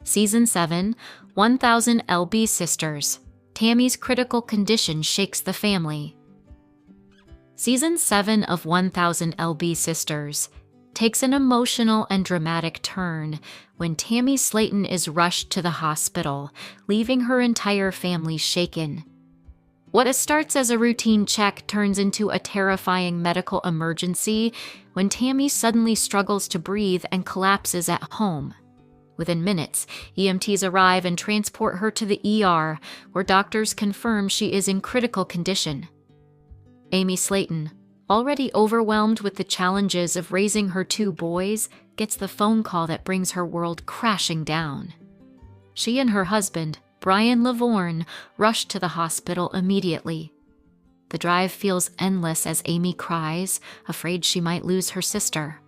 Season 7, 1000 LB Sisters. Tammy's critical condition shakes the family. Season 7 of 1000 LB Sisters takes an emotional and dramatic turn when Tammy Slaton is rushed to the hospital, leaving her entire family shaken. What starts as a routine check turns into a terrifying medical emergency when Tammy suddenly struggles to breathe and collapses at home. Within minutes, EMTs arrive and transport her to the ER, where doctors confirm she is in critical condition. Amy Slaton, already overwhelmed with the challenges of raising her 2 boys, gets the phone call that brings her world crashing down. She and her husband, Brian Lavorne, rush to the hospital immediately. The drive feels endless as Amy cries, afraid she might lose her sister.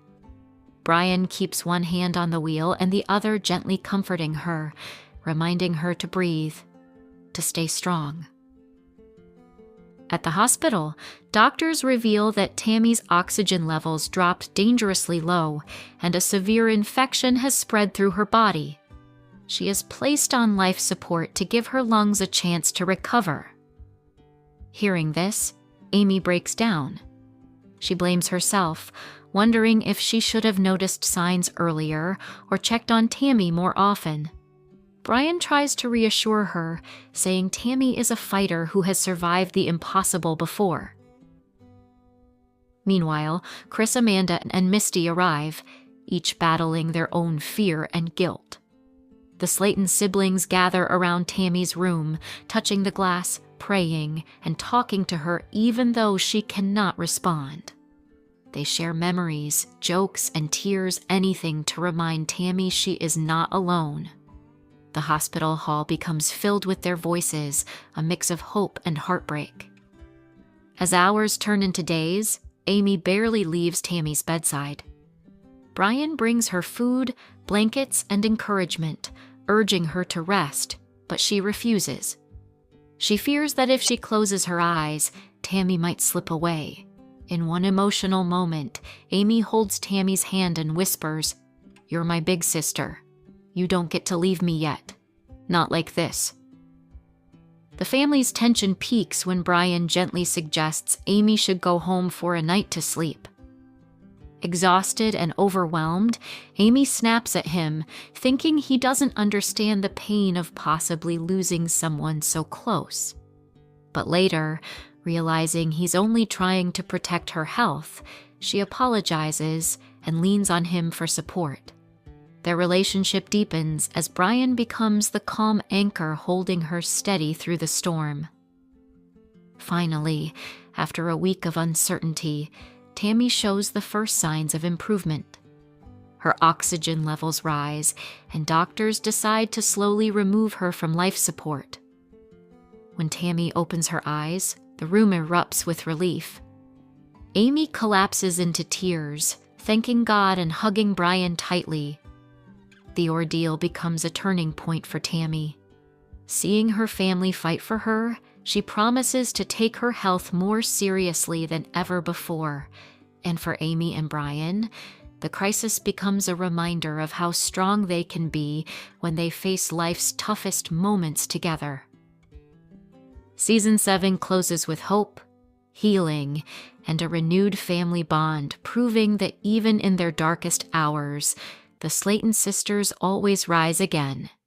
Brian keeps one hand on the wheel and the other gently comforting her, reminding her to breathe, to stay strong. At the hospital, doctors reveal that Tammy's oxygen levels dropped dangerously low and a severe infection has spread through her body. She is placed on life support to give her lungs a chance to recover. Hearing this, Amy breaks down. She blames herself, wondering if she should have noticed signs earlier or checked on Tammy more often. Brian tries to reassure her, saying Tammy is a fighter who has survived the impossible before. Meanwhile, Chris, Amanda, and Misty arrive, each battling their own fear and guilt. The Slaton siblings gather around Tammy's room, touching the glass, praying, and talking to her even though she cannot respond. They share memories, jokes, and tears, anything to remind Tammy she is not alone. The hospital hall becomes filled with their voices, a mix of hope and heartbreak. As hours turn into days, Amy barely leaves Tammy's bedside. Brian brings her food, blankets, and encouragement, urging her to rest, but she refuses. She fears that if she closes her eyes, Tammy might slip away. In one emotional moment, Amy holds Tammy's hand and whispers, "You're my big sister. You don't get to leave me yet. Not like this." The family's tension peaks when Brian gently suggests Amy should go home for a night to sleep. Exhausted and overwhelmed, Amy snaps at him, thinking he doesn't understand the pain of possibly losing someone so close. But later, realizing he's only trying to protect her health, she apologizes and leans on him for support. Their relationship deepens as Brian becomes the calm anchor holding her steady through the storm. Finally, after a week of uncertainty, Tammy shows the first signs of improvement. Her oxygen levels rise, and doctors decide to slowly remove her from life support. When Tammy opens her eyes, the room erupts with relief. Amy collapses into tears, thanking God and hugging Brian tightly. The ordeal becomes a turning point for Tammy. Seeing her family fight for her, she promises to take her health more seriously than ever before. And for Amy and Brian, the crisis becomes a reminder of how strong they can be when they face life's toughest moments together. Season 7 closes with hope, healing, and a renewed family bond, proving that even in their darkest hours, the Slaton sisters always rise again.